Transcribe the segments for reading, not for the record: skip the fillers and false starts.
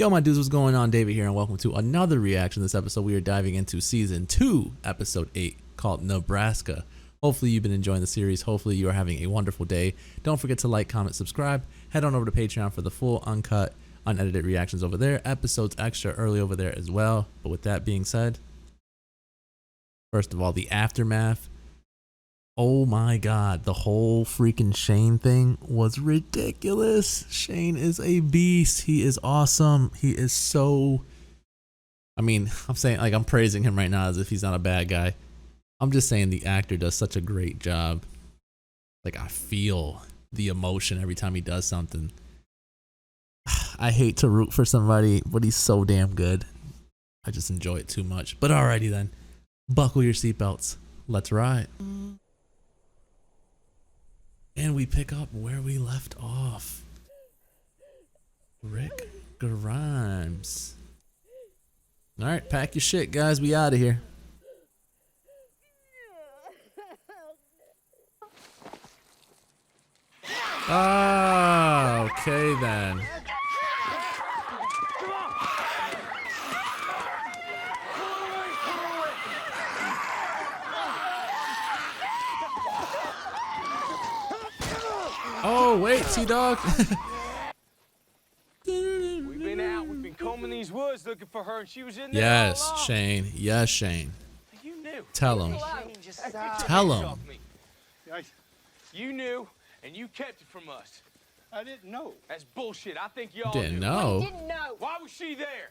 Yo, my dudes, what's going on? David here, and welcome to another reaction. This episode, we are diving into Season 2, Episode 8, called Nebraska. Hopefully, you've been enjoying the series. Hopefully, you are having a wonderful day. Don't forget to like, comment, subscribe. Head on over to Patreon for the full, uncut, unedited reactions over there. Episodes extra early over there as well. But with that being said, first of all, the aftermath. Oh my god, the whole freaking Shane thing was ridiculous. Shane is a beast. He is awesome. He is so... I mean, I'm saying, like, I'm praising him right now as if he's not a bad guy. I'm just saying the actor does such a great job. Like, I feel the emotion every time he does something. I hate to root for somebody, but he's so damn good. I just enjoy it too much. But alrighty then. Buckle your seatbelts. Let's ride. And we pick up where we left off. Rick Grimes. Alright, pack your shit, guys. We out of here. Ah, okay then. Oh, wait, T-Dog. We've been out, we've been combing these woods looking for her, and she was in there. Yes, all along. Shane. Yes, Shane. You knew. Tell him. Tell him. You knew, and you kept it from us. I didn't know. That's bullshit. I think y'all Didn't knew. know. Didn't know. Why was she there?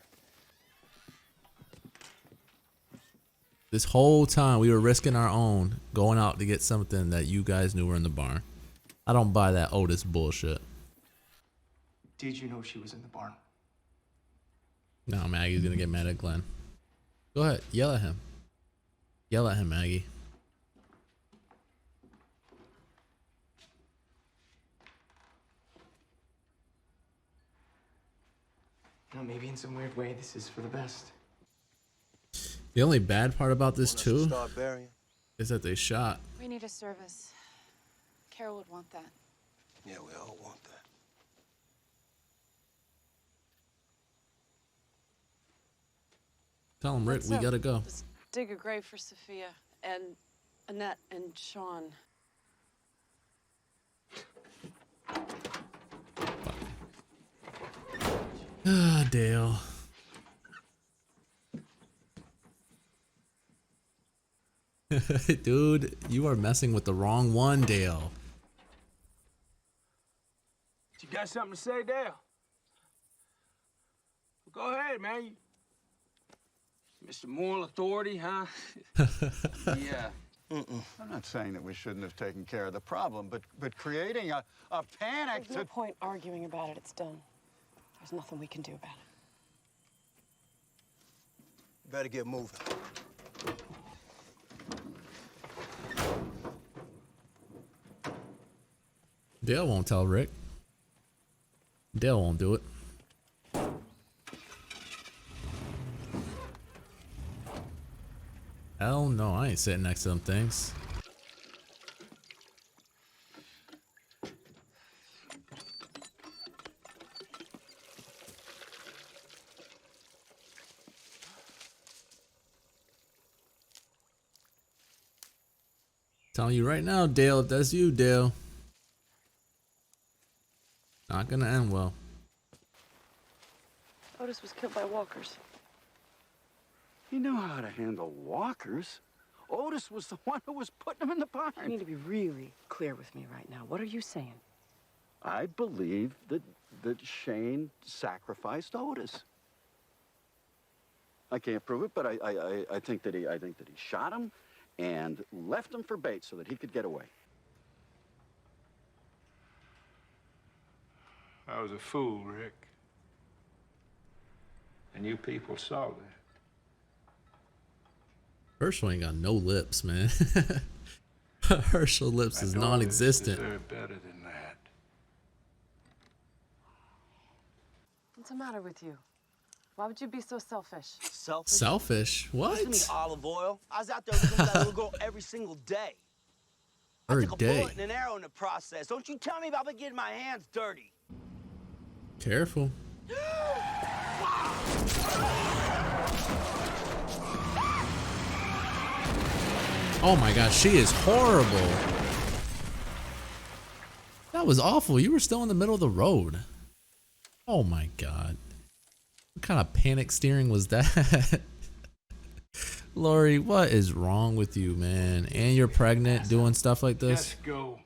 This whole time we were risking our own, going out to get something that you guys knew were in the barn. I don't buy that Otis bullshit. Did you know she was in the barn? No, Maggie's gonna get mad at Glenn. Go ahead, yell at him. Yell at him, Maggie. No, maybe in some weird way this is for the best. The only bad part about this too Start burying. is that they shot. We need a service. Carol would want that. Yeah, we all want that. Tell him, Rick, What's we up? gotta go. Let's dig a grave for Sophia and Annette and Sean. Ah, Dale. Dude, you are messing with the wrong one, Dale. You got something to say, Dale? Go ahead, man. Mr. Moral Authority, huh? Yeah. I'm not saying that we shouldn't have taken care of the problem, but creating a panic There's no point arguing about it. It's done. There's nothing we can do about it. Better get moving. Dale won't tell Rick. Dale won't do it. Hell no, I ain't sitting next to them things. Telling you right now, Dale, if that's you, Dale. Not gonna end well. Otis was killed by walkers. He knew how to handle walkers. Otis was the one who was putting them in the barn. You need to be really clear with me right now. What are you saying? I believe that Shane sacrificed Otis. I can't prove it, but I think that he shot him and left him for bait so that he could get away. I was a fool, Rick. And you people saw that. Herschel ain't got no lips, man. Herschel lips is My daughters non-existent. deserve better than that. What's the matter with you? Why would you be so selfish? Selfish? Selfish? What? Listen to me, olive oil. I was out there looking at that little girl every single day. I Every took a day. bullet and an arrow in the process. Don't you tell me about getting my hands dirty. Careful. Why Oh my god, she is horrible. That was awful. You were still in the middle of the road. Oh my god. What kind of panic steering was that? Lori, what is wrong with you, man? And you're pregnant doing stuff like this? Let's go.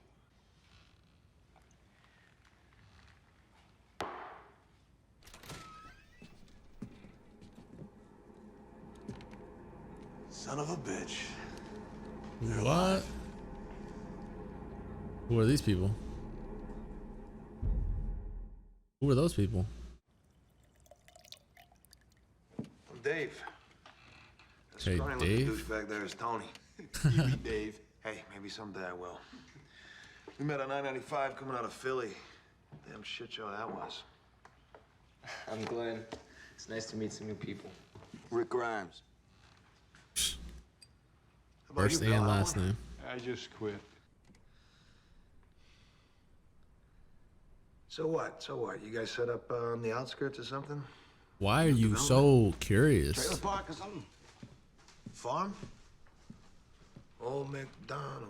Son of a bitch. What? Who are these people? Who are those people? I'm Dave. Hey, Dave? Douchebag there is Tony. You be Dave. Hey, maybe someday I will. We met on 995 coming out of Philly. Damn shit show that was. I'm Glenn. It's nice to meet some new people. Rick Grimes. How about First you, pal? and last name. I just quit. So what? So what? You guys set up on the outskirts or something? Why are you so curious? Trailer park or something? Farm? Old MacDonald.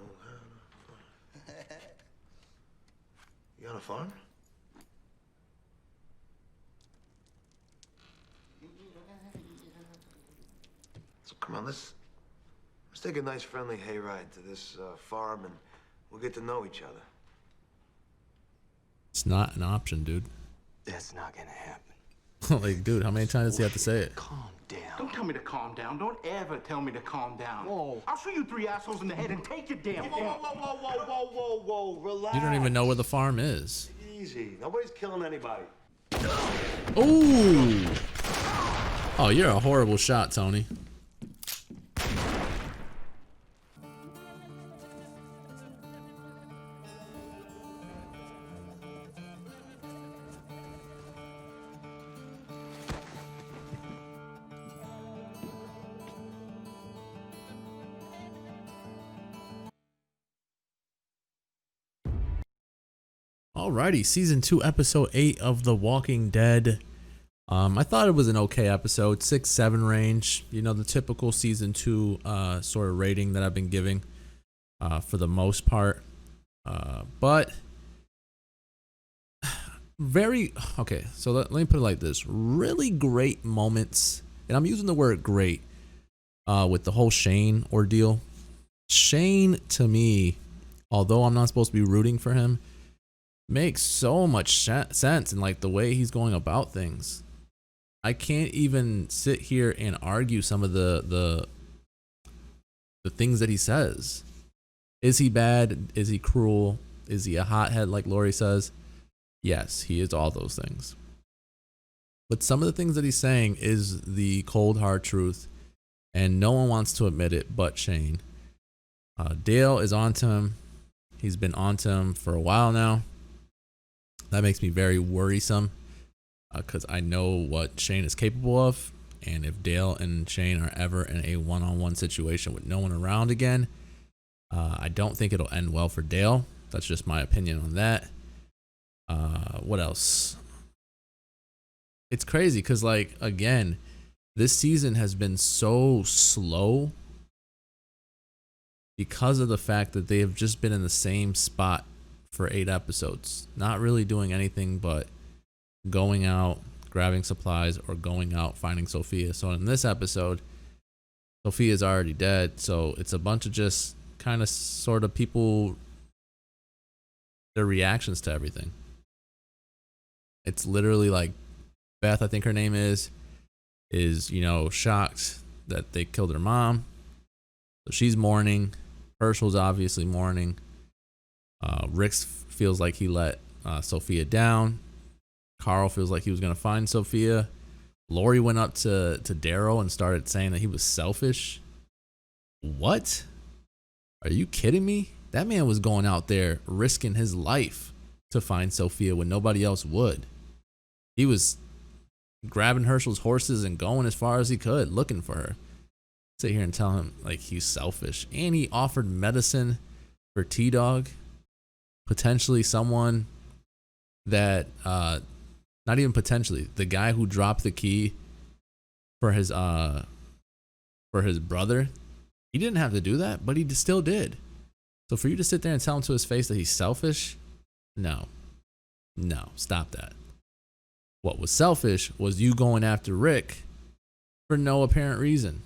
You on a farm? So come on, let's take a nice friendly hayride to this farm and we'll get to know each other. It's not an option, dude. That's not gonna happen. Like, dude, how many times does he have to say it? Calm down. Don't tell me to calm down. Don't ever tell me to calm down. Whoa. I'll shoot you 3 assholes in the head and take your damn Whoa, whoa, whoa, whoa, whoa, whoa, whoa, relax. You don't even know where the farm is. Easy. Nobody's killing anybody. Ooh. Oh, you're a horrible shot, Tony. Alrighty, season 2, episode 8 of The Walking Dead. I thought it was an okay episode, 6-7 range. You know, the typical season 2 sort of rating that I've been giving for the most part. But very okay. So let me put it like this: really great moments, and I'm using the word great with the whole Shane ordeal. Shane, to me, although I'm not supposed to be rooting for him, makes so much sense in like the way he's going about things. I can't even sit here and argue some of the things that he says. Is he bad? Is he cruel? Is he a hothead like Lori says? Yes, he is all those things. But some of the things that he's saying is the cold hard truth, and no one wants to admit it but Shane. Dale is onto him. He's been onto him for a while now. That makes me very worrisome because I know what Shane is capable of. And if Dale and Shane are ever in a one-on-one situation with no one around again, I don't think it'll end well for Dale. That's just my opinion on that. What else? It's crazy because, like, again, this season has been so slow because of the fact that they have just been in the same spot for 8 episodes, not really doing anything but going out, grabbing supplies, or going out finding Sophia. So in this episode, Sophia's already dead, so it's a bunch of just kind of sort of people, their reactions to everything. It's literally like Beth, I think her name is you know, shocked that they killed her mom, so she's mourning. Herschel's obviously mourning. Rick feels like he let Sophia down. Carl feels like he was going to find Sophia. Lori went up to Daryl and started saying that he was selfish. What? Are you kidding me? That man was going out there risking his life to find Sophia when nobody else would. He was grabbing Herschel's horses and going as far as he could looking for her. Sit here and tell him like he's selfish. And he offered medicine for T-Dog. Potentially someone that not even potentially, the guy who dropped the key for his brother He didn't have to do that, but he still did. So for you to sit there and tell him to his face that he's selfish, no, stop that. What was selfish was you going after Rick for no apparent reason.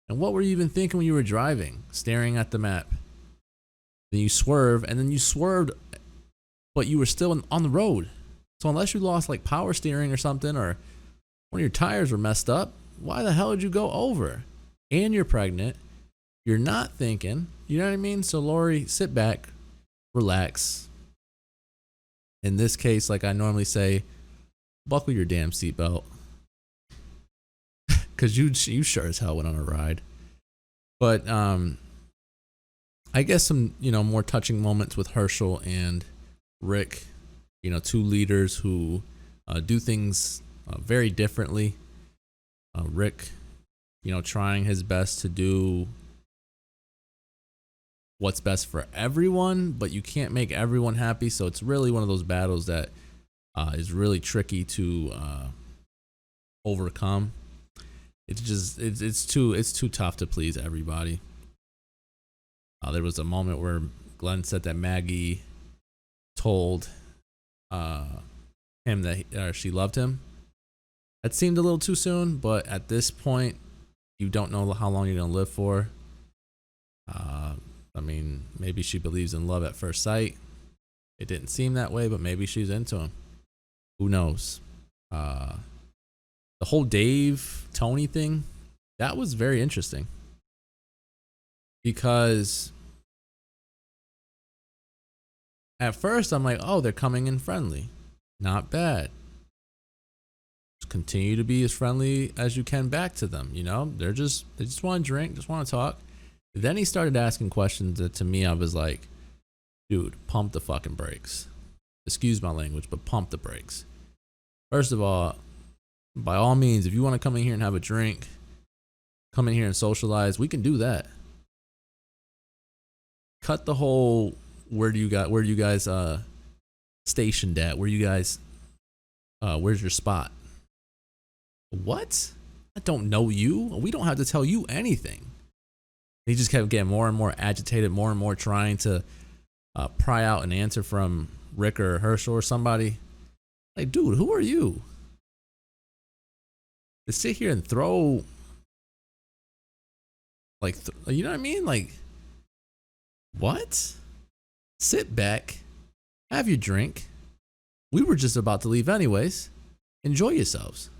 And what were you even thinking when you were driving, staring at the map? Then you swerve, and then you swerved, but you were still on the road. So unless you lost like power steering or something, or one of your tires were messed up, why the hell did you go over? And you're pregnant. You're not thinking. You know what I mean? So Lori, sit back, relax. In this case, like I normally say, buckle your damn seatbelt. Because you sure as hell went on a ride. But I guess some, more touching moments with Herschel and Rick. Two leaders who do things very differently. Rick, trying his best to do what's best for everyone, but you can't make everyone happy. So it's really one of those battles that is really tricky to overcome. It's too tough to please everybody. There was a moment where Glenn said that Maggie told him that she loved him. That seemed a little too soon, but at this point, you don't know how long you're gonna live for. I mean, maybe she believes in love at first sight. It didn't seem that way, but maybe she's into him. Who knows? The whole Dave Tony thing, that was very interesting, because at first I'm like, oh, they're coming in friendly, not bad. Just continue to be as friendly as you can back to them. They just want to drink, just want to talk. Then he started asking questions that to me, I was like, dude, pump the fucking brakes. Excuse my language, but pump the brakes. First of all, by all means, if you want to come in here and have a drink, come in here and socialize, we can do that. Cut the whole where do you guys stationed at? Where's your spot? What? I don't know you. We don't have to tell you anything. He just kept getting more and more agitated, more and more trying to pry out an answer from Rick or Herschel or somebody. Like, dude, who are you? To sit here and throw, like, you know what I mean? Like, what? Sit back, have your drink. We were just about to leave anyways. Enjoy yourselves.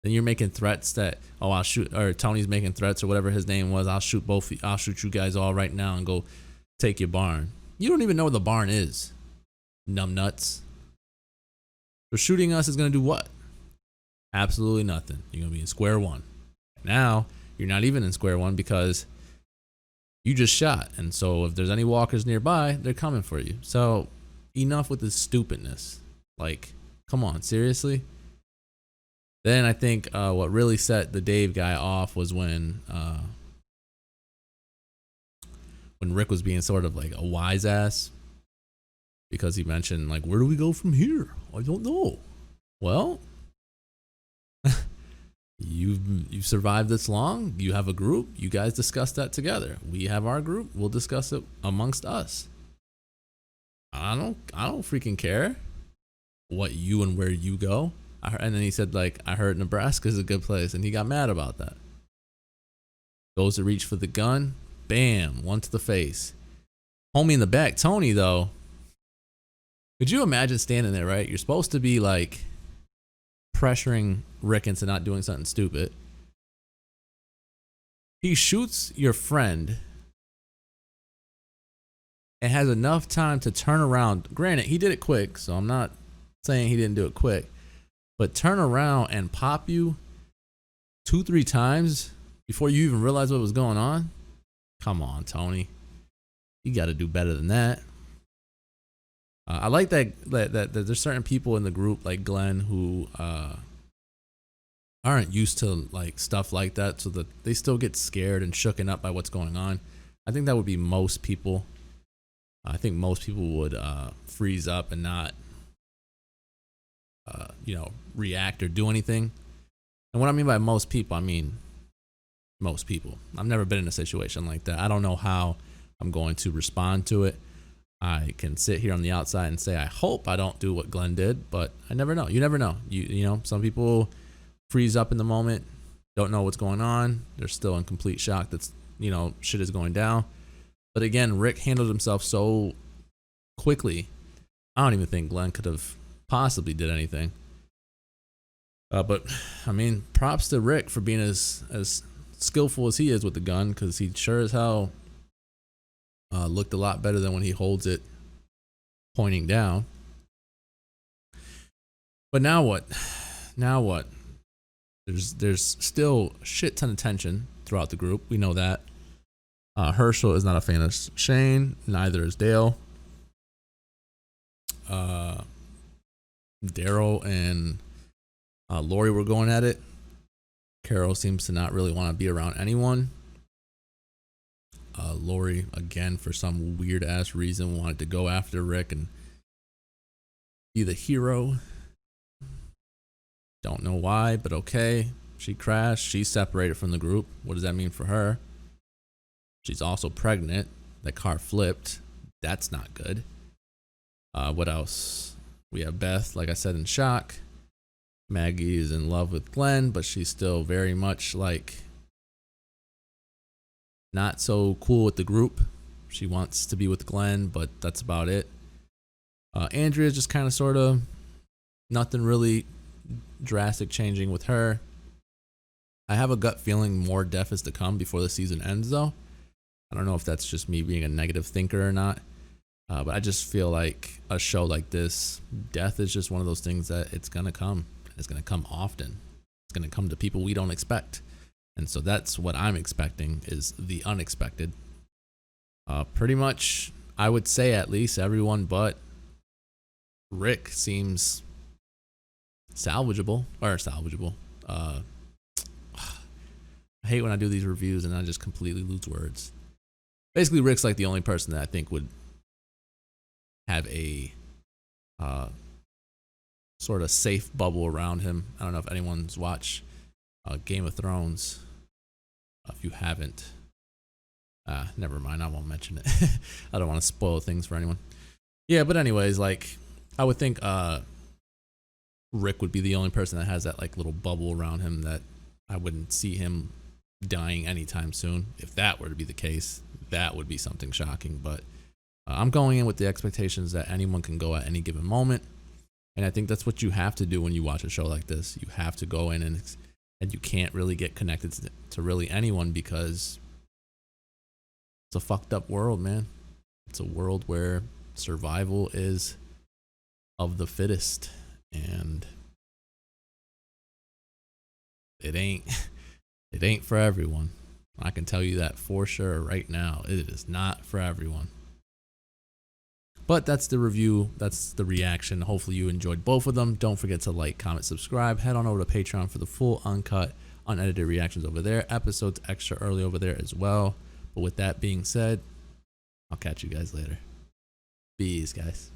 Then you're making threats that, oh, I'll shoot, or Tony's making threats or whatever his name was. I'll shoot you guys all right now and go take your barn. You don't even know where the barn is, numbnuts. So shooting us is gonna do what? Absolutely nothing. You're gonna be in square one. Now you're not even in square one because you just shot, and so if there's any walkers nearby, they're coming for you. So enough with this stupidness. Like, come on, seriously. Then I think what really set the Dave guy off was when Rick was being sort of like a wise ass, because he mentioned, like, where do we go from here? I don't know. Well, you've survived this long. You have a group. You guys discuss that together. We have our group. We'll discuss it amongst us. I don't freaking care what you and where you go. And then he said, like, I heard Nebraska is a good place, and he got mad about that. Goes to reach for the gun, bam, one to the face. Homie in the back, Tony, though. Could you imagine standing there, right? You're supposed to be like pressuring Rick into not doing something stupid. He shoots your friend and has enough time to turn around. Granted, he did it quick, so I'm not saying he didn't do it quick. But turn around and pop you 2-3 times before you even realize what was going on? Come on, Tony. You got to do better than that. I like that there's certain people in the group like Glenn who aren't used to like stuff like that, so that they still get scared and shooken up by what's going on. I think that would be most people. I think most people would freeze up and not react or do anything. And what I mean by most people, I mean most people. I've never been in a situation like that. I don't know how I'm going to respond to it. I can sit here on the outside and say I hope I don't do what Glenn did, but I never know. You never know. You know, some people freeze up in the moment, don't know what's going on. They're still in complete shock that's, you know, shit is going down. But again, Rick handled himself so quickly. I don't even think Glenn could have possibly did anything. But I mean, props to Rick for being as skillful as he is with the gun, because he sure as hell looked a lot better than when he holds it pointing down. But now what? Now what? There's still a shit ton of tension throughout the group. We know that. Herschel is not a fan of Shane. Neither is Dale. Daryl and Lori were going at it. Carol seems to not really want to be around anyone. Lori, again, for some weird ass reason, wanted to go after Rick and be the hero. Don't know why, but okay. She crashed. She's separated from the group. What does that mean for her? She's also pregnant. That car flipped. That's not good. What else? We have Beth, like I said, in shock. Maggie is in love with Glenn, but she's still very much like not so cool with the group. She wants to be with Glenn, but that's about it. Andrea just kind of sort of nothing really drastic changing with her. I have a gut feeling more death is to come before the season ends, though. I don't know if that's just me being a negative thinker or not. But I just feel like a show like this, death is just one of those things that it's going to come. It's going to come often. It's going to come to people we don't expect. And so that's what I'm expecting, is the unexpected. Pretty much, I would say at least everyone but Rick seems salvageable. I hate when I do these reviews and I just completely lose words. Basically, Rick's like the only person that I think would have a sort of safe bubble around him. I don't know if anyone's watched Game of Thrones. If you haven't, never mind, I won't mention it. I don't want to spoil things for anyone. Yeah, but anyways, like, I would think Rick would be the only person that has that like little bubble around him that I wouldn't see him dying anytime soon. If that were to be the case, that would be something shocking. But I'm going in with the expectations that anyone can go at any given moment. And I think that's what you have to do when you watch a show like this. You have to go in and you can't really get connected to really anyone, because it's a fucked up world, man. It's a world where survival is of the fittest, and it ain't for everyone. I can tell you that for sure right now. It is not for everyone. But that's the review. That's the reaction. Hopefully you enjoyed both of them. Don't forget to like, comment, subscribe. Head on over to Patreon for the full, uncut, unedited reactions over there. Episodes extra early over there as well. But with that being said, I'll catch you guys later. Peace, guys.